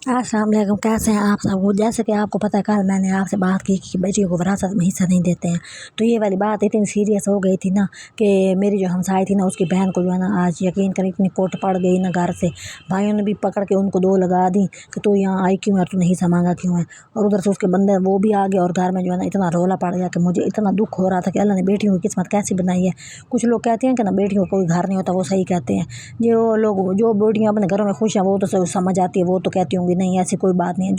अस्सलाम वालेकुम, कैसे हैं आप सब। वो जैसे कि आपको पता है, कल मैंने आपसे बात की कि बेटियों को विरासत में हिस्सा नहीं देते हैं। तो ये वाली बात इतनी सीरियस हो गई थी ना कि मेरी जो हमसाई थी ना, उसकी बहन को जो है ना, आज यकीन करें इतनी कोट पड़ गई ना घर से। भाइयों ने भी पकड़ के उनको दो लगा दी कि तू यहाँ आई क्यों है, तू हिस्सा मांगा क्यों है। और उधर से उसके बंदे वो भी आ गए और घर में जो है ना इतना रौला पड़ गया कि मुझे इतना दुख हो रहा था कि अल्लाह ने बेटियों की किस्मत कैसी बनाई है। कुछ लोग कहते हैं कि ना बेटियों को कोई घर नहीं होता, वो सही कहते हैं। जो बेटियाँ अपने घरों में खुश हैं वो तो समझ आती है, वो तो कहती होंगी नहीं ऐसी कोई बात नहीं है।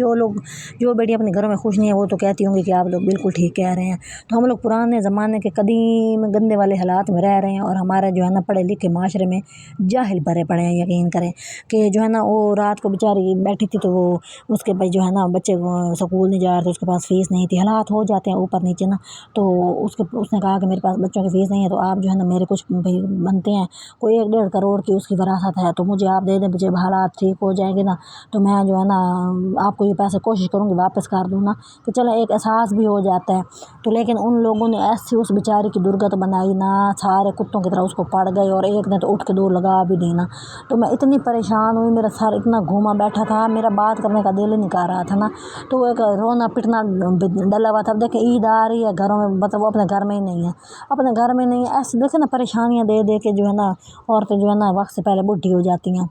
जो बेटियाँ अपने घरों में खुश नहीं है वो तो कहती होंगी कि आप लोग बिल्कुल ठीक कह रहे हैं। तो हम लोग पुराने ज़माने के कदीम गंदे वाले हालात में रह रहे हैं और हमारे जो है ना पढ़े लिखे माशरे में जाहिल भरे पड़े हैं। यकीन करें कि जो है ना वो रात को बेचारी बैठी थी, तो वो उसके भाई जो है ना बच्चे स्कूल नहीं जा रहे थे, उसके पास फ़ीस नहीं थी। हालात हो जाते हैं ऊपर नीचे ना। तो उसने कहा कि मेरे पास बच्चों की फ़ीस नहीं है, तो आप जो है ना मेरे कुछ भाई बनते हैं, कोई 1-1.5 करोड़ की उसकी वरासत है, तो मुझे आप दे दें। जब हालात ठीक हो जाएंगे ना तो मैं जो है ना आपको ये पैसे कोशिश करूँगी वापस कर दूँ ना। तो चलो एक एहसास भी हो जाता है। तो लेकिन उन लोगों ने ऐसी उस बेचारी की दुर्गत बनाई ना, सारे कुत्तों की तरह उसको पड़ गए और एक ने तो उठ के दो लगा भी दी ना। तो मैं इतनी परेशान हुई, मेरा सर इतना घूमा बैठा था, मेरा बात करने का दिल ही नहीं कर रहा था ना। तो वो एक रोना पिटना डला हुआ था। अब देखें ईद आ रही है, घरों में मतलब वो अपने घर में ही नहीं है, अपने घर में नहीं है। ऐसे देखे ना परेशानियाँ दे दे के जो है ना औरतें जो है ना वक्त से पहले बुढ़ी हो जाती हैं।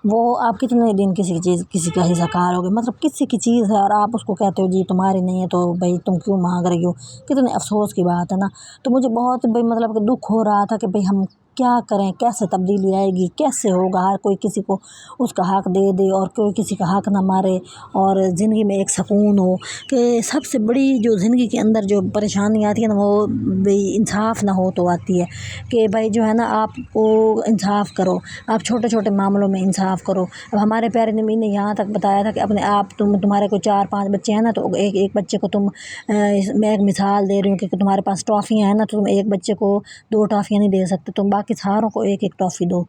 वो आप कितने दिन किसी का हिस्सा करोगे, मतलब किसी की चीज़ है और आप उसको कहते हो जी तुम्हारी नहीं है, तो भाई तुम क्यों मांग रही हो। कितने अफसोस की बात है ना। तो मुझे बहुत भाई मतलब कि दुख हो रहा था कि भाई हम क्या करें, कैसे तब्दीली आएगी, कैसे होगा। हर कोई किसी को उसका हक दे दे और कोई किसी का हक ना मारे और ज़िंदगी में एक सुकून हो। कि सबसे बड़ी जो ज़िंदगी के अंदर जो परेशानी आती है ना, वो भाई इंसाफ ना हो तो आती है। कि भाई जो है ना आपको इंसाफ करो, आप छोटे छोटे मामलों में इंसाफ करो। अब हमारे प्यारे नबी ने यहाँ तक बताया था कि अपने आप तुम्हारे को 4-5 बच्चे हैं ना, तो एक बच्चे को मैं एक मिसाल दे रही हूँ कि तुम्हारे पास टॉफ़ियाँ हैं ना, तो तुम एक बच्चे को 2 टॉफ़ियाँ नहीं दे सकते, तुम बाकी सारों को एक एक टॉफ़ी दो।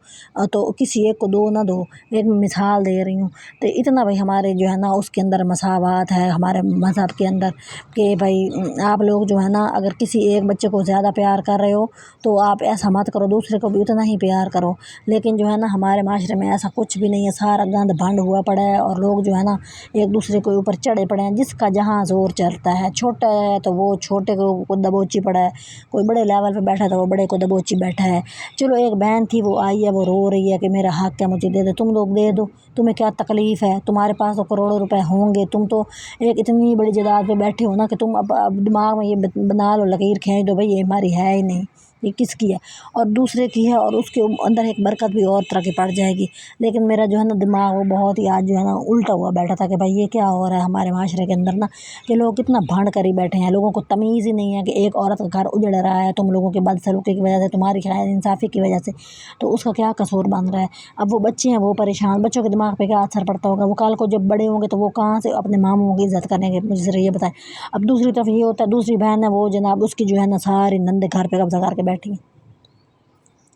तो किसी एक को 2 ना दो, एक मिसाल दे रही हूँ। तो इतना भाई हमारे जो है ना उसके अंदर मसावात है हमारे मज़हब के अंदर। कि भाई आप लोग जो है ना अगर किसी एक बच्चे को ज़्यादा प्यार कर रहे हो तो आप ऐसा मत करो, दूसरे को भी उतना ही प्यार करो। लेकिन जो है ना हमारे माशरे में ऐसा कुछ भी नहीं है, सारा गंद भंड हुआ पड़ा है और लोग जो है ना एक दूसरे के ऊपर चढ़े पड़े हैं। जिसका जहाँ जोर चलता है, छोटा है तो वो छोटे को दबोची पड़ा है, कोई बड़े लेवल पे बैठा है तो वो बड़े को दबोची बैठा है। चलो एक बहन थी वो आई है, वो रो रही है कि मेरा हक है, मुझे दे दो। तुम लोग दे दो, तुम्हें क्या तकलीफ़ है, तुम्हारे पास तो करोड़ों रुपए होंगे, तुम तो एक इतनी बड़ी जायदाद पे बैठे हो ना कि तुम अब दिमाग में ये बना लो, लकीर खींच दो भाई ये हमारी है ही नहीं, ये किसकी है और दूसरे की है, और उसके अंदर एक बरकत भी और तरह की पड़ जाएगी। लेकिन मेरा जो है ना दिमाग वो बहुत ही आज जो है ना उल्टा हुआ बैठा था कि भाई ये क्या हो रहा है हमारे माशरे के अंदर ना, कि लोग कितना भांड कर ही बैठे हैं। लोगों को तमीज़ ही नहीं है कि एक औरत का घर उजड़ रहा है तुम लोगों के बदसलूकी की वजह से, तुम्हारी खैर इंसाफ़ी की वजह से, तो उसका क्या कसूर बन रहा है। अब वो बच्चे हैं वो परेशान, बच्चों के दिमाग पे क्या असर पड़ता होगा। वो कल को जब बड़े होंगे तो वो कहाँ से अपने मामों की इज़्ज़त करेंगे, मुझे ज़रा ये बताएं। अब दूसरी तरफ ये होता है, दूसरी बहन है वो जनाब उसकी जो है ना सारी नंदे घर पे कब्जा करके बैठी हैं।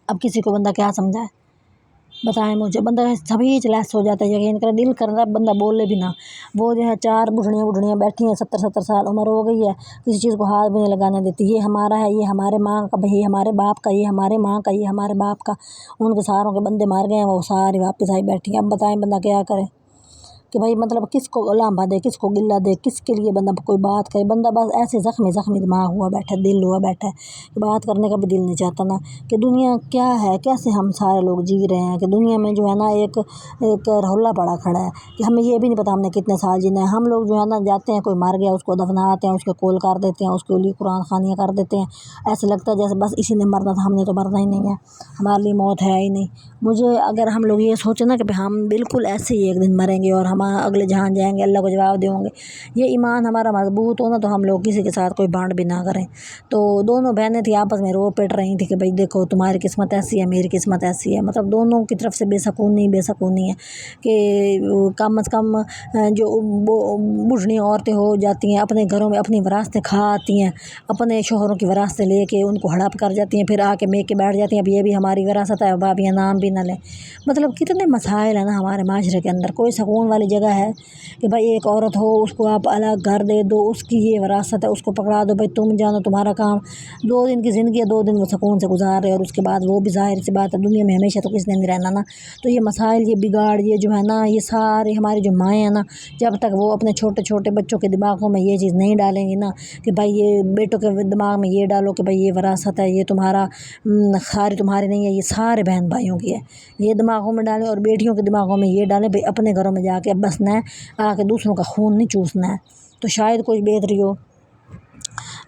अब किसी को बंदा क्या समझाए, बताएं मुझे। बंदा सभी लेस हो जाता है, यकीन करें दिल कर रहा है बंदा बोले भी ना। वो जो है 4 बुढ़ियाँ बैठी हैं, 70-70 साल उम्र हो गई है, किसी चीज़ को हाथ भी नहीं लगाने देती। ये हमारा है, ये हमारे माँ का, भाई हमारे बाप का, ये हमारे माँ का, ये हमारे बाप का। उनके सारों के बंदे मार गए हैं, वो सारी वापस आई बैठी हैं। अब बताएं बंदा क्या करे कि भाई मतलब किसको लांभा दे, किसको गिल्ला दे, किसके लिए बंदा कोई बात करे। बंदा बस ऐसे ज़ख्मी दिमाग हुआ बैठा है, दिल हुआ बैठा है कि बात करने का भी दिल नहीं चाहता ना। कि दुनिया क्या है, कैसे हम सारे लोग जी रहे हैं। कि दुनिया में जो है ना एक रौला पड़ा खड़ा है कि हमें ये भी नहीं पता हमने कितने साल जीना है। हम लोग जो है ना जाते हैं, कोई मर गया उसको दफनाते हैं, उसके कोल कर देते हैं, उसके लिए कुरान खानियाँ कर देते हैं। ऐसे लगता है जैसे बस इसी ने मरना था, हमने तो मरना ही नहीं है, हमारे लिए मौत है ही नहीं। मुझे अगर हम लोग ये सोचें ना कि हम बिल्कुल ऐसे ही एक दिन मरेंगे और हम अगले जहान जाएंगे, अल्लाह को जवाब देंगे, ये ईमान हमारा मजबूत हो ना, तो हम लोग किसी के साथ कोई बांट भी ना करें। तो दोनों बहनें थी आपस में रो पिट रही थी कि भाई देखो तुम्हारी किस्मत ऐसी है, मेरी किस्मत ऐसी है। मतलब दोनों की तरफ से बेसकूनी है कि कम से कम जो बुढ़नी औरतें हो जाती हैं अपने घरों में अपनी विरासतें खा आती हैं, अपने शोहरों की विरासतें लेके उनको हड़प कर जाती हैं, फिर आके मेके बैठ जाती हैं अब ये भी हमारी विरासत है, अब आप ये नाम भी ना लें। मतलब कितने मसाइल है ना हमारे माशरे के अंदर, कोई सुकून वाली جگہ ہے کہ بھائی ایک عورت ہو اس کو آپ الگ گھر دے دو، اس کی یہ وراثت ہے، اس کو پکڑا دو، بھائی تم جانو تمہارا کام 2 دن کی زندگی ہے، 2 دن وہ سکون سے گزار رہے، اور اس کے بعد وہ بھی ظاہر سی بات ہے دنیا میں ہمیشہ تو کس نے نہیں رہنا نا۔ تو یہ مسائل، یہ بگاڑ، یہ جو ہے نا، یہ سارے ہماری جو مائیں ہیں نا، جب تک وہ اپنے چھوٹے چھوٹے بچوں کے دماغوں میں یہ چیز نہیں ڈالیں گی نا کہ بھائی یہ بیٹوں کے دماغ میں یہ ڈالو کہ بھائی یہ وراثت ہے، یہ تمہارا سارے تمہارے نہیں ہے، یہ سارے بہن بھائیوں کی ہے، یہ دماغوں میں ڈالیں، اور بیٹیوں کے دماغوں میں یہ ڈالیں بھائی اپنے گھروں میں جا کے بسنا ہے، آ کے دوسروں کا خون نہیں چوسنا ہے، تو شاید کوئی بہتری ہو۔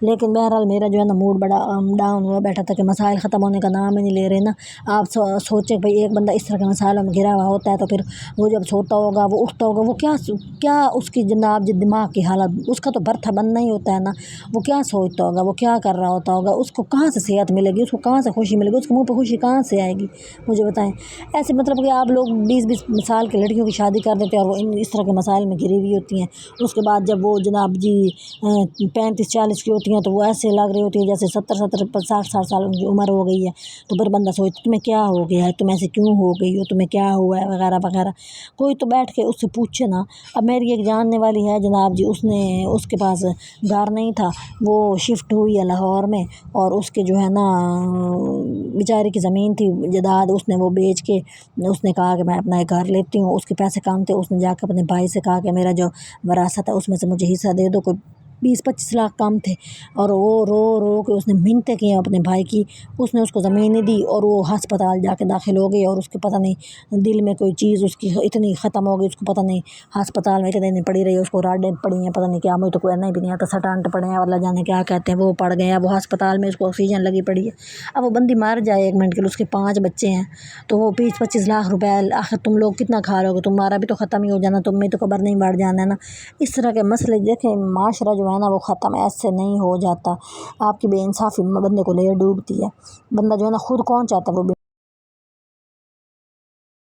لیکن بہرحال میرا جو ہے نا موڈ بڑا ڈاؤن ہوا بیٹھا تھا کہ مسائل ختم ہونے کا نام ہی نہیں لے رہے نا۔ آپ سوچیں بھئی ایک بندہ اس طرح کے مسائلوں میں گھرا ہوا ہوتا ہے تو پھر وہ جب سوتا ہوگا، وہ اٹھتا ہوگا، وہ کیا اس کی جناب دماغ کی حالت، اس کا تو برتھا بننا ہی ہوتا ہے نا، وہ کیا سوچتا ہوگا، وہ کیا کر رہا ہوتا ہوگا، اس کو کہاں سے صحت ملے گی، اس کو کہاں سے خوشی ملے گی، اس کے منہ پہ خوشی کہاں سے آئے گی، مجھے بتائیں۔ ایسے مطلب کہ آپ لوگ 20 سال کی لڑکیوں کی شادی کر دیتے ہیں اور وہ اس طرح کے مسائل میں گھری ہوئی ہوتی ہیں، اس کے بعد جب وہ جناب 35-40 کی ہوتی ہیں تو وہ ایسے لگ رہی ہوتی ہے جیسے 70-60 سال ان کی عمر ہو گئی ہے، تو پھر بندہ سوچتا تمہیں کیا ہو گیا ہے، تم ایسے کیوں ہو گئی ہو، تمہیں کیا ہوا ہے، وغیرہ وغیرہ۔ کوئی تو بیٹھ کے اس سے پوچھے نا۔ اب میری ایک جاننے والی ہے جناب جی، اس کے پاس گھر نہیں تھا، وہ شفٹ ہوئی ہے لاہور میں، اور اس کے جو ہے نا بیچاری کی زمین تھی جائیداد، اس نے وہ بیچ کے اس نے کہا کہ میں اپنا ایک گھر لیتی ہوں، اس کے پیسے کم تھے، اس نے جا کے اپنے بھائی سے کہا کہ میرا جو وراثت ہے اس میں سے مجھے حصہ دے دو، کوئی 20-25 لاکھ کم تھے، اور وہ رو رو کے اس نے منتیں کی اپنے بھائی کی، اس نے اس کو زمین نہیں دی، اور وہ ہسپتال جا کے داخل ہو گئی، اور اس کے پتہ نہیں دل میں کوئی چیز اس کی اتنی ختم ہو گئی، اس کو پتہ نہیں ہسپتال میں اتنے دن پڑی رہی، اس کو راڈیں پڑی ہیں، پتہ نہیں کیا، مجھے تو کوئی نہیں بھی نہیں آتا، سٹانٹ پڑے ہیں، اللہ جانے کیا کہتے ہیں، وہ پڑ گئے ہیں، وہ ہسپتال میں اس کو آکسیجن لگی پڑی ہے۔ اب وہ بندی مر جائے 1 منٹ کے لیے، اس کے 5 بچے ہیں، تو وہ 20-25 لاکھ روپے آخر تم لوگ کتنا کھا لو گے، تمہارا بھی تو ختم ہی ہو جانا، تم میں تو قبر نہیں بڑھ جانا ہے نا۔ اس طرح کے مسئلے دیکھیں، معاشرہ جو ہے نا وہ ختم ایسے نہیں ہو جاتا، آپ کی بے انصافی بندے کو لے ڈوبتی ہے، بندہ جو ہے نا خود کون چاہتا ہے وہ